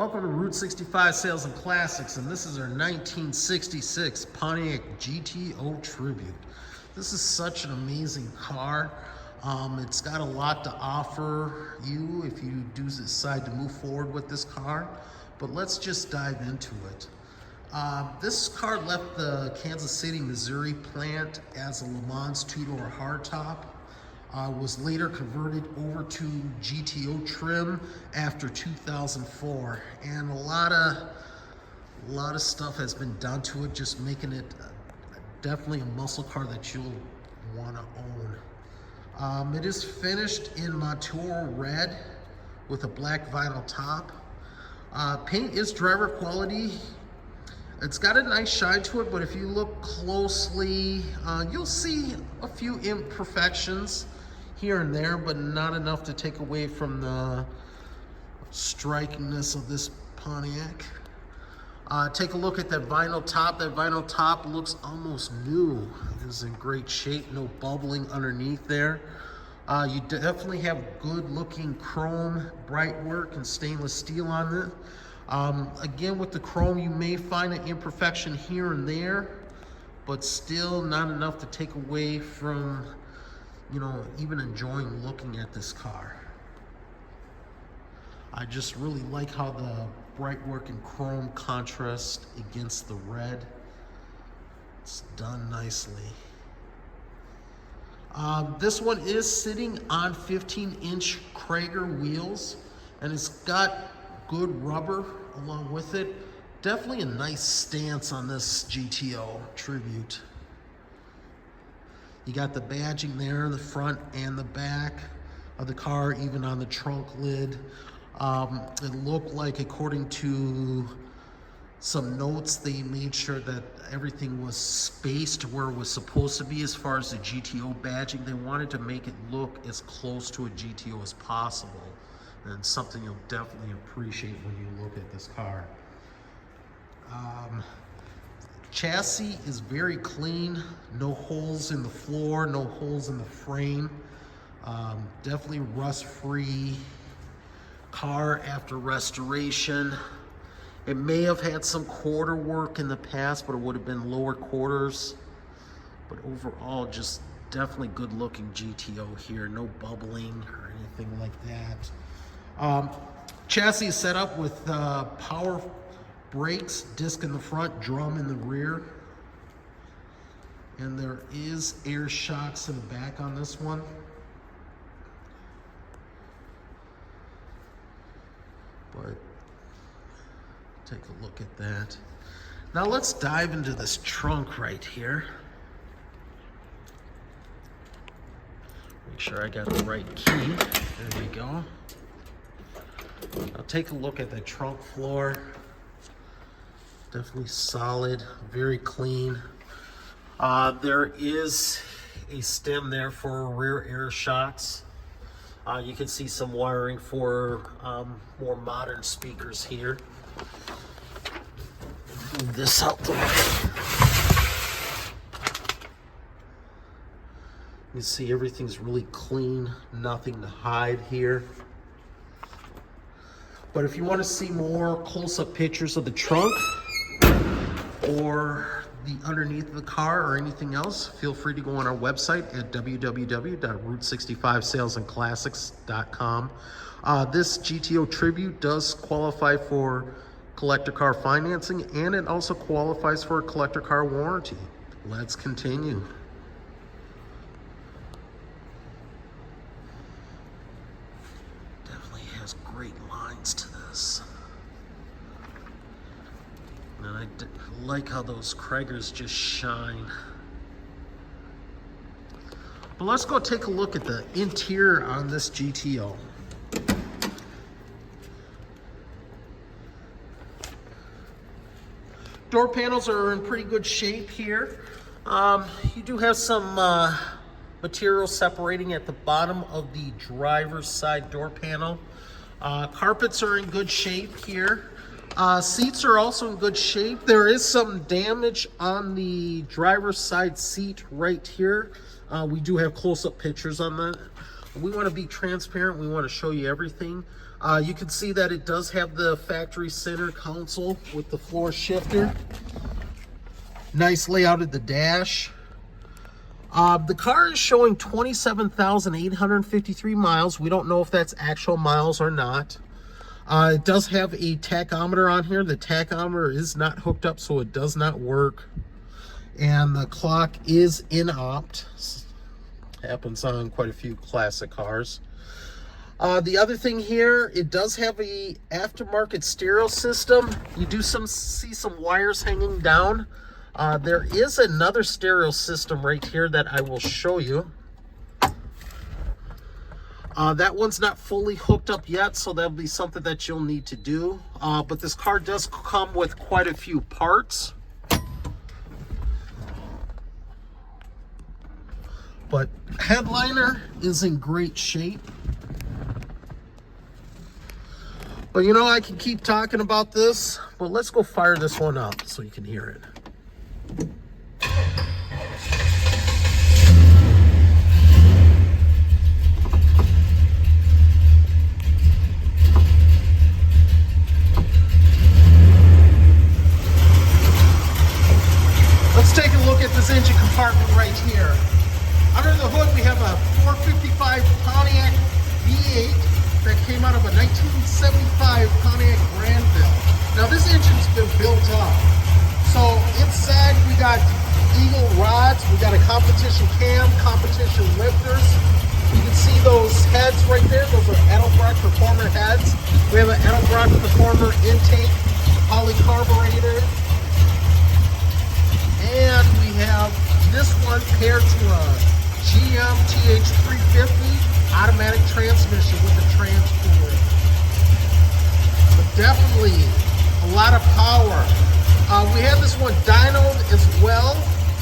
Welcome to Route 65 Sales and Classics, and this is our 1966 Pontiac GTO Tribute. This is such an amazing car. It's got a lot to offer you if you do decide to move forward with this car, but let's just dive into it. This car left the Kansas City, Missouri plant as a Le Mans two-door hardtop. Was later converted over to GTO trim after 2004, and a lot of stuff has been done to it, just making it definitely a muscle car that you'll want to own. It is finished in Montour red with a black vinyl top. Paint is driver quality. It's got a nice shine to it, but if you look closely, you'll see a few imperfections here and there, but not enough to take away from the strikingness of this Pontiac. Take a look at that vinyl top. That vinyl top looks almost new. It is in great shape, no bubbling underneath there. You definitely have good looking chrome bright work and stainless steel on it. Again, with the chrome, you may find an imperfection here and there, but still not enough to take away from, even enjoying looking at this car. I just really like how the bright work in chrome contrasts against the red. It's done nicely. This one is sitting on 15-inch Krager wheels, and it's got good rubber along with it. Definitely a nice stance on this GTO Tribute. You got the badging there in the front and the back of the car, even on the trunk lid. It looked like, according to some notes, they made sure that everything was spaced where it was supposed to be as far as the GTO badging. They wanted to make it look as close to a GTO as possible, and something you'll definitely appreciate when you look at this car. Chassis is very clean, no holes in the floor, no holes in the frame. Definitely rust-free car after restoration. It may have had some quarter work in the past, but it would have been lower quarters. But overall, just definitely good looking GTO here. No bubbling or anything like that. Chassis is set up with power brakes, disc in the front, drum in the rear. And there is air shocks in the back on this one. But take a look at that. Now let's dive into this trunk right here. Make sure I got the right key. There we go. Now take a look at the trunk floor. Definitely solid, very clean. There is a stem there for rear air shocks. You can see some wiring for more modern speakers here. Move this out the way. You can see everything's really clean, nothing to hide here. But if you want to see more close-up pictures of the trunk or the underneath of the car or anything else, feel free to go on our website at www.route65salesandclassics.com. This GTO Tribute does qualify for collector car financing, and it also qualifies for a collector car warranty. Let's continue. Definitely has great lines to this. And I like how those Kragers just shine. But let's go take a look at the interior on this GTO. Door panels are in pretty good shape here. You do have some material separating at the bottom of the driver's side door panel. Carpets are in good shape here. Seats are also in good shape. There is some damage on the driver's side seat right here. We do have close-up pictures on that. We want to be transparent. We want to show you everything. You can see that it does have the factory center console with the floor shifter. Nice layout of the dash. The car is showing 27,853 miles. We don't know if that's actual miles or not. It does have a tachometer on here. The tachometer is not hooked up, so it does not work. And the clock is in opt. Happens on quite a few classic cars. The other thing here, it does have a aftermarket stereo system. You do see some wires hanging down. There is another stereo system right here that I will show you. That one's not fully hooked up yet, so that'll be something that you'll need to do. But this car does come with quite a few parts. But headliner is in great shape. But you know, I can keep talking about this, but let's go fire this one up so you can hear it. Let's take a look at this engine compartment right here. Under the hood, we have a 455 Pontiac V8 that came out of a 1975 Pontiac Granville. Now, this engine's been built up. So inside, we got Eagle rods, we got a competition cam, competition lifters. You can see those heads right there. Those are Edelbrock Performer heads. We have an Edelbrock Performer intake, polycarburetor. And we have this one paired to a GM TH350 automatic transmission with a transport. But definitely a lot of power. We have this one dynoed as well.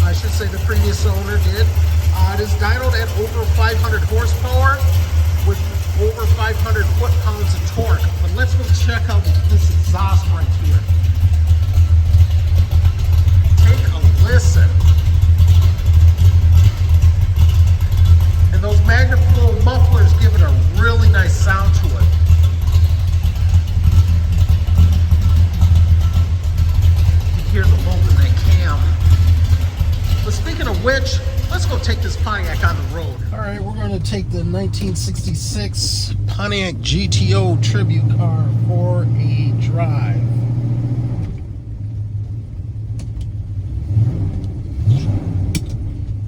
I should say the previous owner did. It is dynoed at over 500 horsepower with over 500 foot-pounds of torque. But let's go check out this exhaust right here. Take a listen. And those Magnaflow mufflers give it a really nice sound to it. You can hear the bolt in that cam. But speaking of which, let's go take this Pontiac on the road. All right, we're going to take the 1966 Pontiac GTO tribute car for a drive. I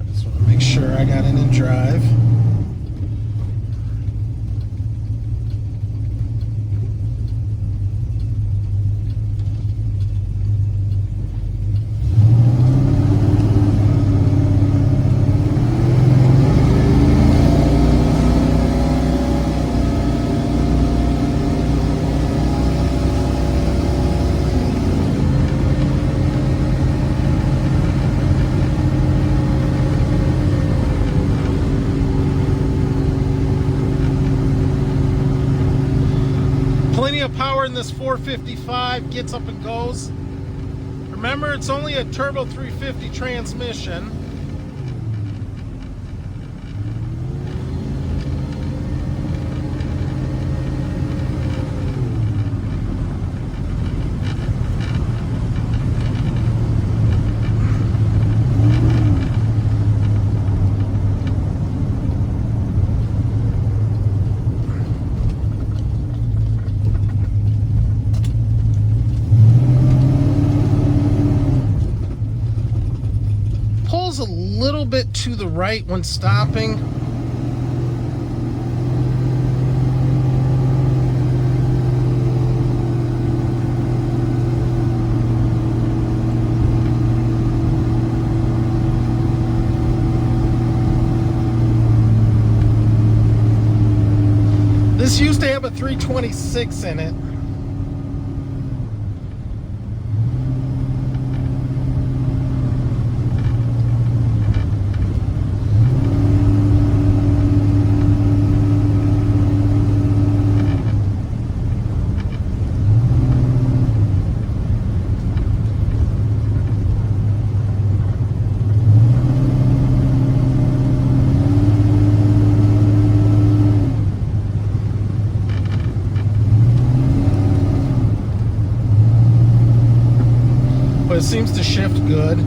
just want to make sure I got it in drive. Plenty of power in this 455, gets up and goes. Remember, it's only a turbo 350 transmission. A little bit to the right when stopping. This used to have a 326 in it. but it seems to shift good.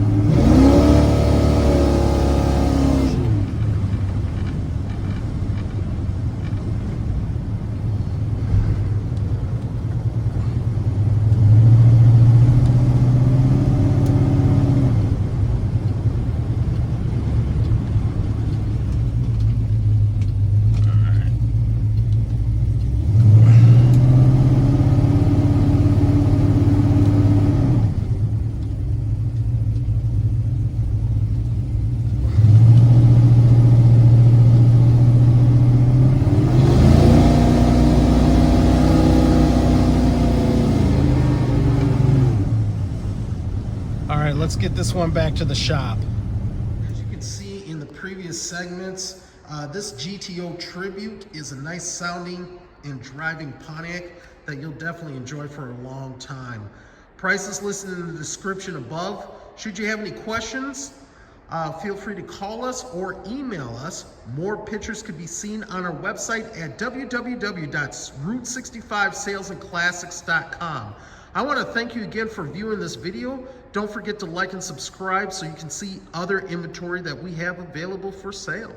All right, let's get this one back to the shop. As you can see in the previous segments, this GTO Tribute is a nice sounding and driving Pontiac that you'll definitely enjoy for a long time. Price is listed in the description above. Should you have any questions, feel free to call us or email us. More pictures can be seen on our website at www.route65salesandclassics.com. I want to thank you again for viewing this video. Don't forget to like and subscribe so you can see other inventory that we have available for sale.